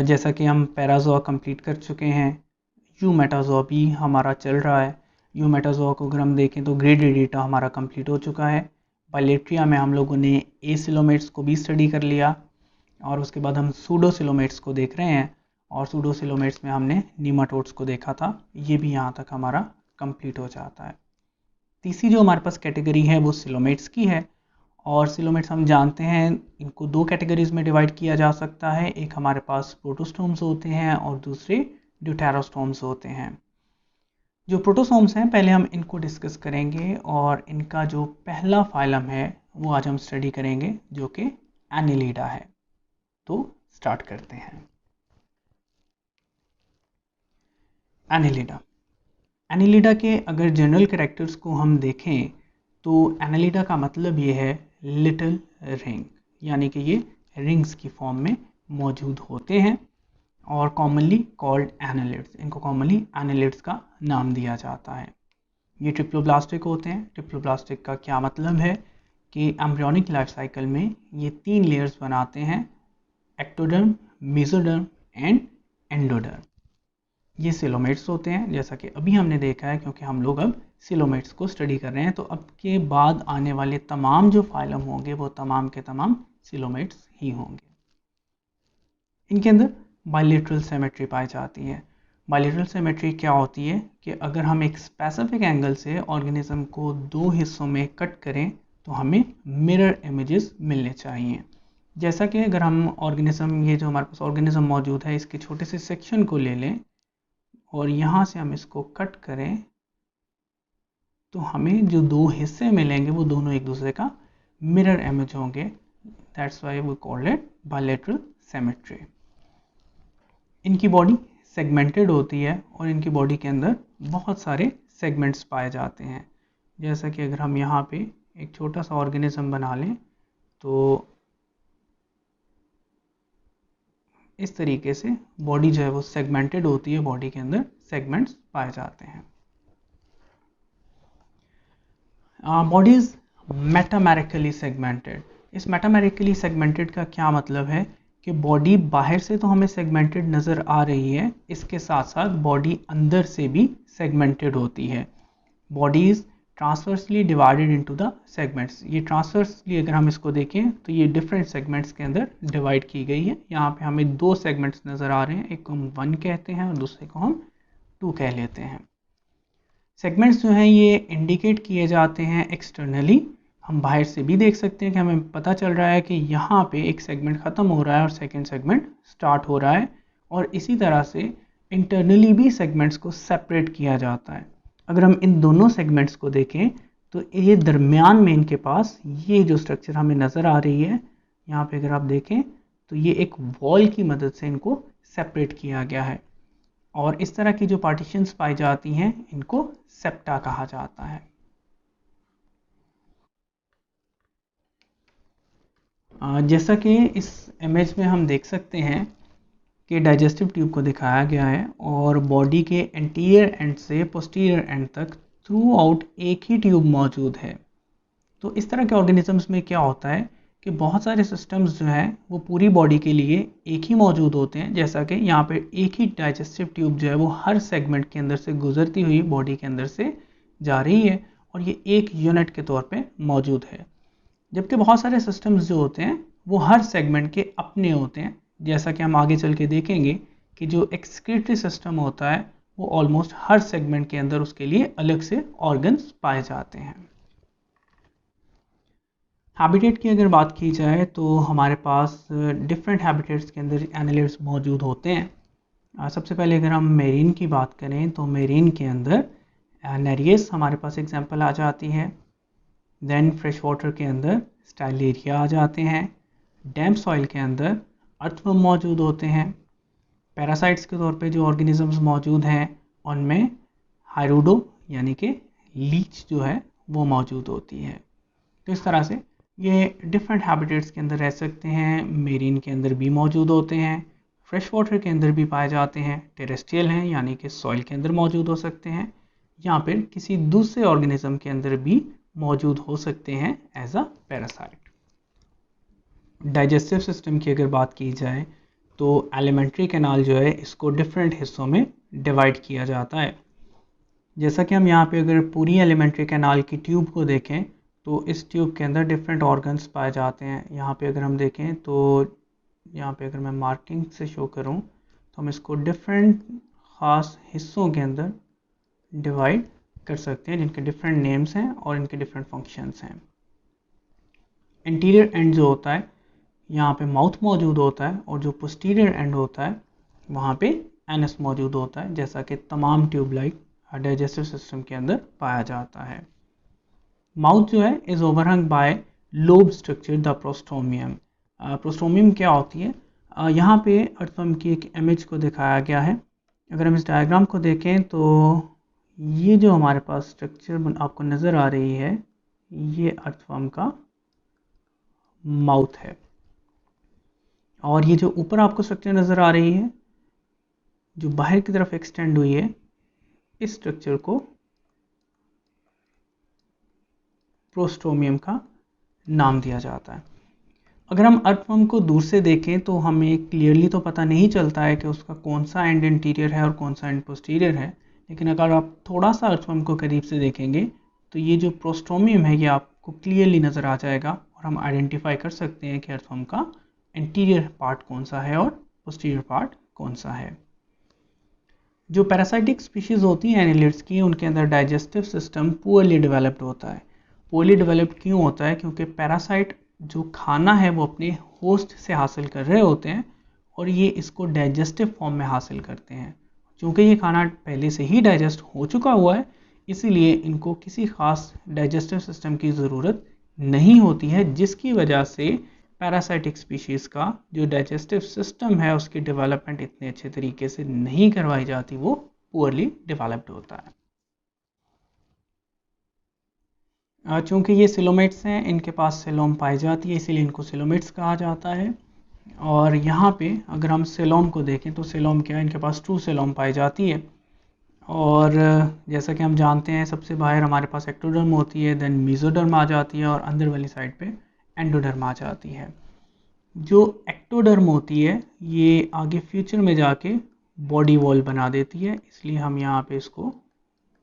जैसा कि हम पैराज़ोआ कंप्लीट कर चुके हैं, यूमेटाज़ोआ भी हमारा चल रहा है। यूमेटाज़ोआ को अगर हम देखें तो ग्रेडेडिएटा हमारा कंप्लीट हो चुका है। बाइलेट्रिया में हम लोगों ने एसिलोमेट्स को भी स्टडी कर लिया और उसके बाद हम सूडोसिलोमेट्स को देख रहे हैं और सूडोसिलोमेट्स में हमने नीमाटोड्स को देखा था। ये भी यहाँ तक हमारा कंप्लीट हो जाता है। तीसरी जो हमारे पास कैटेगरी है वो सिलोमेट्स की है और सिलोमेट्स हम जानते हैं इनको दो कैटेगरीज में डिवाइड किया जा सकता है। एक हमारे पास प्रोटोस्टोम्स होते हैं और दूसरे ड्यूटेरोस्टोम्स होते हैं। जो प्रोटोसोम्स हैं पहले हम इनको डिस्कस करेंगे और इनका जो पहला फाइलम है वो आज हम स्टडी करेंगे जो कि एनिलिडा है। तो स्टार्ट करते हैं। एनिलिडा। एनिलिडा के अगर जनरल कैरेक्टर्स को हम देखें तो एनिलिडा का मतलब ये है लिटिल रिंग, यानी कि ये रिंग्स की फॉर्म में मौजूद होते हैं और कॉमनली कॉल्ड एनालिड्स। इनको कॉमनली एनालिड्स का नाम दिया जाता है। ये ट्रिप्लोब्लास्टिक होते हैं। ट्रिप्लोब्लास्टिक का क्या मतलब है कि एम्ब्रियोनिक लाइफ साइकिल में ये 3 लेयर्स बनाते हैं, एक्टोडर्म, मेसोडर्म एंड एंडोडर्म। ये सिलोमेट्स होते हैं जैसा कि अभी हमने देखा है, क्योंकि हम लोग अब सिलोमेट्स को स्टडी कर रहे हैं। तो अब के बाद आने वाले तमाम जो फाइलम होंगे वो तमाम के तमाम सिलोमेट्स ही होंगे। इनके अंदर बाइलेटरल सिमेट्री पाई जाती है। बाइलेटरल सिमेट्री क्या होती है कि अगर हम एक स्पेसिफिक एंगल से ऑर्गेनिज्म को 2 हिस्सों में कट करें तो हमें मिरर इमेजेस मिलने चाहिए। जैसा कि अगर हम ऑर्गेनिज्म, ये जो हमारे पास ऑर्गेनिज्म मौजूद है, इसके छोटे से सेक्शन को ले लें और यहाँ से हम इसको कट करें तो हमें जो 2 हिस्से मिलेंगे वो दोनों एक दूसरे का मिरर इमेज होंगे। That's why we call it bilateral symmetry. इनकी बॉडी सेगमेंटेड होती है और इनकी बॉडी के अंदर बहुत सारे सेगमेंट्स पाए जाते हैं। जैसा कि अगर हम यहाँ पे एक छोटा सा ऑर्गेनिज्म बना लें तो इस तरीके से बॉडी जो है वो सेगमेंटेड होती है, बॉडी के अंदर सेगमेंट्स पाए जाते हैं। Body is metamerically segmented. इस मेटामेरिकली सेगमेंटेड का क्या मतलब है कि बॉडी बाहर से तो हमें सेगमेंटेड नज़र आ रही है, इसके साथ साथ बॉडी अंदर से भी सेगमेंटेड होती है। Body is transversely divided into the segments. ये ट्रांसवर्सली अगर हम इसको देखें तो ये डिफरेंट सेगमेंट्स के अंदर डिवाइड की गई है। यहाँ पे हमें 2 सेगमेंट्स नज़र आ रहे हैं, एक को हम 1 कहते हैं और दूसरे को हम 2 कह लेते हैं। सेगमेंट्स जो हैं ये इंडिकेट किए जाते हैं एक्सटर्नली। हम बाहर से भी देख सकते हैं कि हमें पता चल रहा है कि यहाँ पे एक सेगमेंट ख़त्म हो रहा है और सेकंड सेगमेंट स्टार्ट हो रहा है, और इसी तरह से इंटरनली भी सेगमेंट्स को सेपरेट किया जाता है। अगर हम इन दोनों सेगमेंट्स को देखें तो ये दरमियान में इनके पास ये जो स्ट्रक्चर हमें नज़र आ रही है, यहाँ पे अगर आप देखें तो ये एक वॉल की मदद से इनको सेपरेट किया गया है और इस तरह की जो पार्टीशंस पाई जाती हैं इनको सेप्टा कहा जाता है। जैसा कि इस इमेज में हम देख सकते हैं कि डाइजेस्टिव ट्यूब को दिखाया गया है और बॉडी के एंटीरियर एंड से पोस्टीरियर एंड तक थ्रू आउट एक ही ट्यूब मौजूद है। तो इस तरह के ऑर्गेनिजम्स में क्या होता है कि बहुत सारे सिस्टम्स जो हैं वो पूरी बॉडी के लिए एक ही मौजूद होते हैं। जैसा कि यहाँ पे एक ही डाइजेस्टिव ट्यूब जो है वो हर सेगमेंट के अंदर से गुजरती हुई बॉडी के अंदर से जा रही है और ये एक यूनिट के तौर पे मौजूद है। जबकि बहुत सारे सिस्टम्स जो होते हैं वो हर सेगमेंट के अपने होते हैं। जैसा कि हम आगे चल के देखेंगे कि जो एक्सक्रीटरी सिस्टम होता है वो ऑलमोस्ट हर सेगमेंट के अंदर उसके लिए अलग से ऑर्गन्स पाए जाते हैं। हैबिटेट की अगर बात की जाए तो हमारे पास डिफरेंट हैबिटेट्स के अंदर एनालिड्स मौजूद होते हैं। सबसे पहले अगर हम मेरीन की बात करें तो मेरीन के अंदर नेरियस हमारे पास एग्जांपल आ जाती है। देन फ्रेश वाटर के अंदर स्टाइलेरिया आ जाते हैं। डैम्प सॉइल के अंदर अर्थवर्म मौजूद होते हैं। पैरासाइट्स के तौर पे जो ऑर्गेनिजम्स मौजूद हैं उनमें हाइरूडो यानी कि लीच जो है वो मौजूद होती है। तो इस तरह से ये डिफरेंट हैबिटेट्स के अंदर रह सकते हैं। मेरीन के अंदर भी मौजूद होते हैं, फ्रेश वाटर के अंदर भी पाए जाते हैं, टेरेस्ट्रियल हैं यानी कि सॉइल के अंदर मौजूद हो सकते हैं, या फिर किसी दूसरे ऑर्गेनिज्म के अंदर भी मौजूद हो सकते हैं as a parasite. Digestive system की अगर बात की जाए तो एलिमेंट्री कैनाल जो है इसको डिफरेंट हिस्सों में डिवाइड किया जाता है। जैसा कि हम यहाँ पे अगर पूरी एलिमेंट्री कैनाल की ट्यूब को देखें तो इस ट्यूब के अंदर डिफरेंट ऑर्गन्स पाए जाते हैं। यहाँ पे अगर हम देखें तो यहाँ पे अगर मैं मार्किंग से शो करूँ तो हम इसको डिफरेंट ख़ास हिस्सों के अंदर डिवाइड कर सकते हैं जिनके डिफरेंट नेम्स हैं और इनके डिफरेंट फंक्शंस हैं। इंटीरियर एंड जो होता है यहाँ पे माउथ मौजूद होता है और जो पोस्टीरियर एंड होता है वहाँ पे एनस मौजूद होता है, जैसा कि तमाम ट्यूब लाइक डाइजेस्टिव सिस्टम के अंदर पाया जाता है। माउथ जो है is overhung by lobe structure the prostomium. Prostomium क्या होती है, यहाँ पे अर्थवर्म की एक इमेज को दिखाया गया है। अगर हम इस डायग्राम को देखें तो ये जो हमारे पास स्ट्रक्चर आपको नज़र आ रही है ये अर्थवर्म का माउथ है, और ये जो ऊपर आपको स्ट्रक्चर नज़र आ रही है जो बाहर की तरफ एक्सटेंड हुई है, इस स्ट्रक्चर को प्रोस्टोमियम का नाम दिया जाता है। अगर हम अर्थवर्म को दूर से देखें तो हमें क्लियरली तो पता नहीं चलता है कि उसका कौन सा एंड इंटीरियर है और कौन सा एंड पोस्टीरियर है, लेकिन अगर आप थोड़ा सा अर्थवर्म को करीब से देखेंगे तो ये जो प्रोस्टोमियम है ये आपको क्लियरली नज़र आ जाएगा और हम आइडेंटिफाई कर सकते हैं कि अर्थवर्म का इंटीरियर पार्ट कौन सा है और पोस्टीरियर पार्ट कौन सा है। जो पैरासाइटिक स्पीशीज़ होती हैं एनिलिड्स की, उनके अंदर डाइजेस्टिव सिस्टम पुअरली डेवलप्ड होता है। पुअरली डेवलप्ड क्यों होता है? क्योंकि पैरासाइट जो खाना है वो अपने होस्ट से हासिल कर रहे होते हैं और ये इसको डाइजेस्टिव फॉर्म में हासिल करते हैं। क्योंकि ये खाना पहले से ही डाइजेस्ट हो चुका हुआ है, इसीलिए इनको किसी ख़ास डाइजेस्टिव सिस्टम की ज़रूरत नहीं होती है, जिसकी वजह से पैरासाइटिक स्पीशीज़ का जो डाइजेस्टिव सिस्टम है उसकी डेवलपमेंट इतने अच्छे तरीके से नहीं करवाई जाती, वो पुअरली डेवलप्ड होता है। चूँकि ये सिलोमेट्स हैं, इनके पास सिलोम पाई जाती है, इसीलिए इनको सिलोमेट्स कहा जाता है। और यहाँ पे अगर हम सिलोम को देखें तो सिलोम क्या है, इनके पास ट्रू सिलोम पाई जाती है। और जैसा कि हम जानते हैं सबसे बाहर हमारे पास एक्टोडर्म होती है, देन मेसोडर्म आ जाती है और अंदर वाली साइड पे एंडोडर्म आ जाती है। जो एक्टोडर्म होती है ये आगे फ्यूचर में जाके बॉडी वॉल बना देती है, इसलिए हम यहाँ पे इसको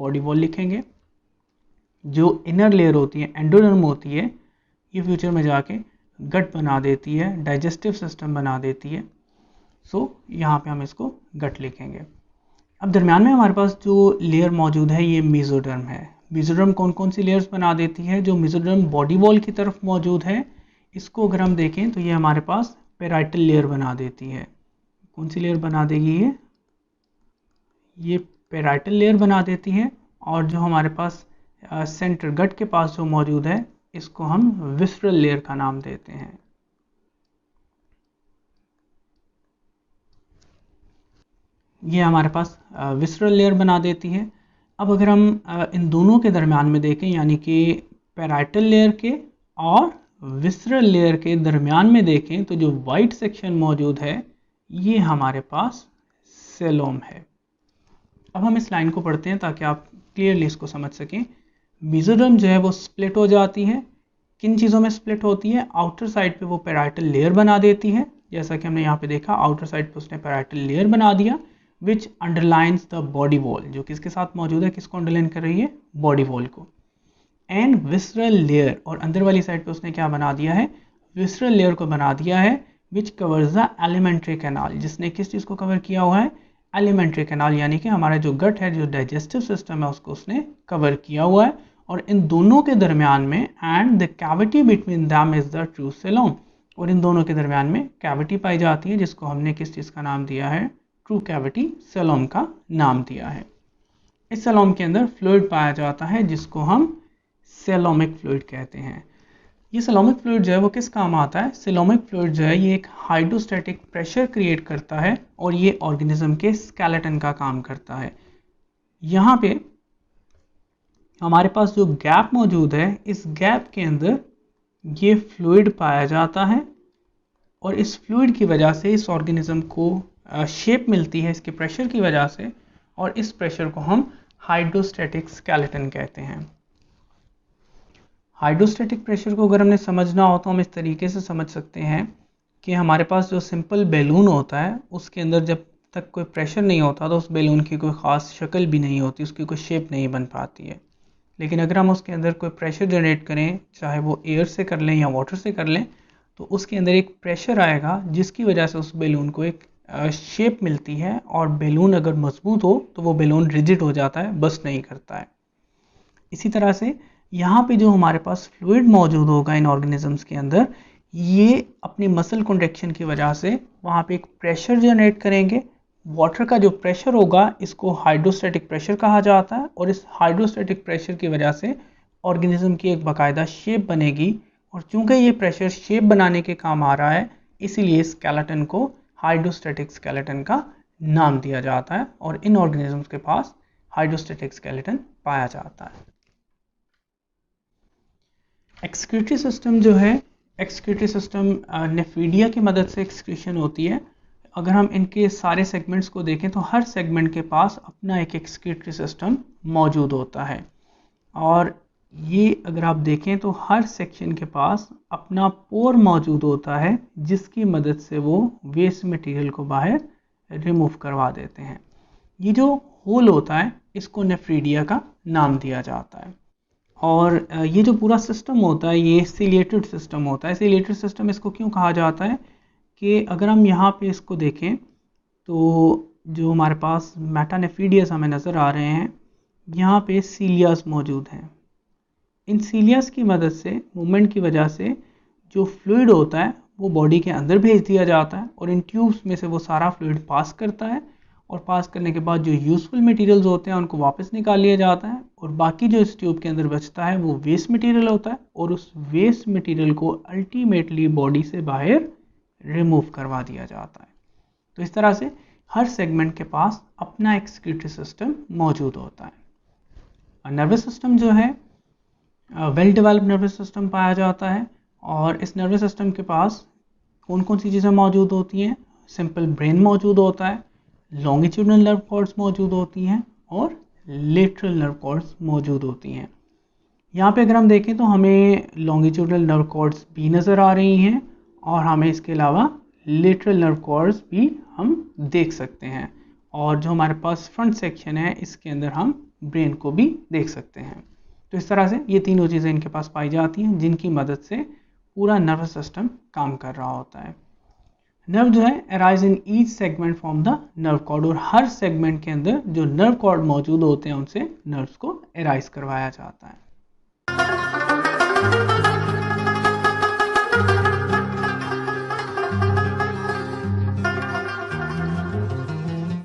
बॉडी वॉल लिखेंगे। जो इनर लेयर होती है एंडोडर्म होती है, ये फ्यूचर में जाके गट बना देती है, डाइजेस्टिव सिस्टम बना देती है। सो यहाँ पे हम इसको गट लिखेंगे। अब दरम्यान में हमारे पास जो लेयर मौजूद है ये मेसोडर्म है। मेसोडर्म कौन कौन सी लेयर्स बना देती है? जो मेसोडर्म बॉडी वॉल की तरफ मौजूद है, इसको अगर हम देखें तो ये हमारे पास पेराइटल लेयर बना देती है। कौन सी लेयर बना देगी ये पेराइटल लेयर बना देती है। और जो हमारे पास सेंटर गट के पास जो मौजूद है इसको हम विसरल लेयर का नाम देते हैं। ये हमारे पास विसरल लेयर बना देती है। अब अगर हम इन दोनों के दरम्यान में देखें, यानी कि पेराइटल लेयर के और विसरल लेयर के दरम्यान में देखें, तो जो वाइट सेक्शन मौजूद है ये हमारे पास सेलोम है। अब हम इस लाइन को पढ़ते हैं ताकि आप क्लियरली इसको समझ सकें। मेसोडर्म जो है वो स्प्लिट हो जाती है। किन चीज़ों में स्प्लिट होती है? आउटर साइड पे वो पेराइटल लेयर बना देती है, जैसा कि हमने यहाँ पे देखा आउटर साइड पे उसने पेराइटल लेयर बना दिया विच अंडरलाइंस द बॉडी वॉल, जो किसके साथ मौजूद है, किसको अंडरलाइन कर रही है? बॉडी वॉल को। एंड विसरल लेयर, और अंदर वाली साइड पे उसने क्या बना दिया है? विसरल लेयर को बना दिया है which covers the alimentary canal, जिसने किस चीज़ को कवर किया हुआ है? एलिमेंट्री कैनाल, यानी कि हमारा जो गट है, जो डाइजेस्टिव सिस्टम है, उसको उसने कवर किया हुआ है। और इन दोनों के दरमियान में and the cavity between them is the true coelom, और इन दोनों के दरमियान में कैविटी पाई जाती है जिसको हमने किस चीज़ का नाम दिया है? ट्रू कैविटी सेलोम का नाम दिया है। इस सेलोम के अंदर फ्लूइड पाया जाता है जिसको हम सेलोमिक फ्लूइड कहते हैं। ये सेलोमिक फ्लूइड जो है वो किस काम आता है? सेलोमिक फ्लूइड जो है ये एक हाइड्रोस्टैटिक प्रेशर क्रिएट करता है और ये ऑर्गेनिज्म के स्केलेटन का काम करता है। यहाँ पे हमारे पास जो गैप मौजूद है, इस गैप के अंदर ये फ्लूइड पाया जाता है और इस फ्लूइड की वजह से इस ऑर्गेनिज्म को शेप मिलती है इसके प्रेशर की वजह से, और इस प्रेशर को हम हाइड्रोस्टैटिक स्केलेटन कहते हैं। हाइड्रोस्टैटिक प्रेशर को अगर हमने समझना हो तो हम इस तरीके से समझ सकते हैं कि हमारे पास जो सिंपल बैलून होता है उसके अंदर जब तक कोई प्रेशर नहीं होता तो उस बैलून की कोई ख़ास शक्ल भी नहीं होती, उसकी कोई शेप नहीं बन पाती है। लेकिन अगर हम उसके अंदर कोई प्रेशर जनरेट करें, चाहे वो एयर से कर लें या वाटर से कर लें, तो उसके अंदर एक प्रेशर आएगा जिसकी वजह से उस बैलून को एक शेप मिलती है, और बैलून अगर मजबूत हो तो वो बैलून रिजिड हो जाता है, बस्ट नहीं करता है। इसी तरह से यहाँ पे जो हमारे पास फ्लूइड मौजूद होगा इन ऑर्गेनिजम्स के अंदर, ये अपनी मसल कॉन्ट्रैक्शन की वजह से वहाँ पे एक प्रेशर जनरेट करेंगे। वाटर का जो प्रेशर होगा इसको हाइड्रोस्टैटिक प्रेशर कहा जाता है, और इस हाइड्रोस्टैटिक प्रेशर की वजह से ऑर्गेनिज्म की एक बाकायदा शेप बनेगी। और चूंकि ये प्रेशर शेप बनाने के काम आ रहा है, इसीलिए स्केलेटन को हाइड्रोस्टैटिक स्केलेटन का नाम दिया जाता है, और इन ऑर्गेनिजम्स के पास हाइड्रोस्टैटिक स्केलेटन पाया जाता है। एक्सक्रीटरी सिस्टम जो है, एक्सक्रीटरी सिस्टम नेफीडिया की मदद से एक्सक्रीशन होती है। अगर हम इनके सारे सेगमेंट्स को देखें तो हर सेगमेंट के पास अपना एक एक्सक्रीटरी सिस्टम मौजूद होता है, और ये अगर आप देखें तो हर सेक्शन के पास अपना पोर मौजूद होता है जिसकी मदद से वो वेस्ट मटेरियल को बाहर रिमूव करवा देते हैं। ये जो होल होता है इसको नेफ्रीडिया का नाम दिया जाता है। और ये जो पूरा सिस्टम होता है ये सिलिएटेड सिस्टम होता है। सिलिएटेड सिस्टम इसको क्यों कहा जाता है कि अगर हम यहाँ पे इसको देखें तो जो हमारे पास मेटानेफीडियस हमें नज़र आ रहे हैं, यहाँ पे सीलियास मौजूद हैं। इन सीलियास की मदद से, मूवमेंट की वजह से जो फ्लूइड होता है वो बॉडी के अंदर भेज दिया जाता है, और इन ट्यूब्स में से वो सारा फ्लूइड पास करता है, और पास करने के बाद जो यूज़फुल मटेरियल्स होते हैं उनको वापस निकाल लिया जाता है, और बाकी जो इस ट्यूब के अंदर बचता है वो वेस्ट मटेरियल होता है, और उस वेस्ट मटेरियल को अल्टीमेटली बॉडी से बाहर रिमूव करवा दिया जाता है। तो इस तरह से हर सेगमेंट के पास अपना एक्सक्रीटरी सिस्टम मौजूद होता है। नर्वस सिस्टम जो है, वेल डेवलप्ड नर्वस सिस्टम पाया जाता है, और इस नर्वस सिस्टम के पास कौन कौन सी चीज़ें मौजूद होती हैं? सिंपल ब्रेन मौजूद होता है, लॉन्गिट्यूडनल नर्व कॉर्ड्स मौजूद होती हैं, और लेटरल नर्व कॉर्ड्स मौजूद होती हैं। यहाँ पे अगर हम देखें तो हमें लॉन्गिट्यूडनल नर्व कॉर्ड्स भी नज़र आ रही हैं, और हमें इसके अलावा लेटरल नर्व कॉर्ड्स भी हम देख सकते हैं, और जो हमारे पास फ्रंट सेक्शन है इसके अंदर हम ब्रेन को भी देख सकते हैं। तो इस तरह से ये तीनों चीज़ें इनके पास पाई जाती हैं जिनकी मदद से पूरा नर्वस सिस्टम काम कर रहा होता है। नर्व जो है arise in each segment from the nerve cord, और हर सेगमेंट के अंदर जो नर्व कॉर्ड मौजूद होते हैं उनसे नर्व्स को अराइज करवाया जाता है।